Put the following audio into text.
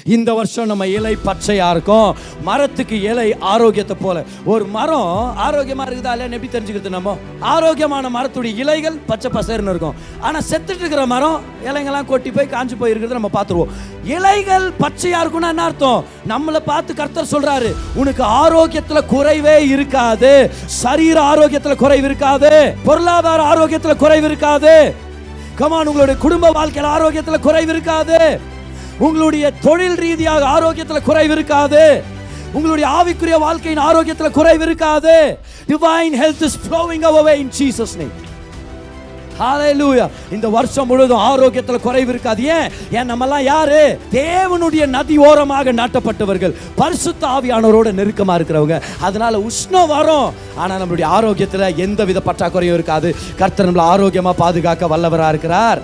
இந்த வருஷம் நம்ம இலை பச்சையா இருக்கும். மரத்துக்கு இலை ஆரோக்கியத்தை போல. ஒரு மரம் ஆரோக்கியமா இருக்குதா இல்லைன்னு எப்படி தெரிஞ்சுக்கிறது? நம்ம ஆரோக்கியமான மரத்துடைய இலைகள் பச்சை பசேர்னு இருக்கும். ஆனா செத்துட்டு இருக்கிற மரம் இலைங்கெல்லாம் கொட்டி போய் காஞ்சு போய் இருக்கிறத நம்ம பார்த்துருவோம். இலைகள் பச்சையா இருக்கும்னா என்ன அர்த்தம்? நம்மளை பார்த்து கர்த்தர் சொல்றாரு, உனக்கு ஆரோக்கியத்துல குறைவே இருக்காது, சரீர ஆரோக்கியத்துல குறைவு இருக்காது, பொருளாதார ஆரோக்கியத்துல குறைவு இருக்காது, கமான் உங்களுடைய குடும்ப வாழ்க்கையில ஆரோக்கியத்துல குறைவு இருக்காது, உங்களுடைய தொழில் ரீதியாக ஆரோக்கியத்தில் குறைவு இருக்காது, உங்களுடைய ஆவிக்குரிய வாழ்க்கையின் ஆரோக்கியத்தில் குறைவு இருக்காது. Divine health is flowing our way in Jesus name. Hallelujah. இந்த வருஷம் முழுவதும் ஆரோக்கியத்தில் குறைவு இருக்காது. ஏன் நம்மெல்லாம் யாரு? தேவனுடைய நதி ஓரமாக நாட்டப்பட்டவர்கள், பரிசுத்த ஆவியானவரோட நெருக்கமா இருக்கிறவங்க. அதனால உஷ்ணம் வரும், ஆனா நம்மளுடைய ஆரோக்கியத்தில் எந்த வித பற்றாக்குறையும் இருக்காது. கர்த்தர் நம்மளை ஆரோக்கியமா பாதுகாக்க வல்லவரா இருக்கிறார்.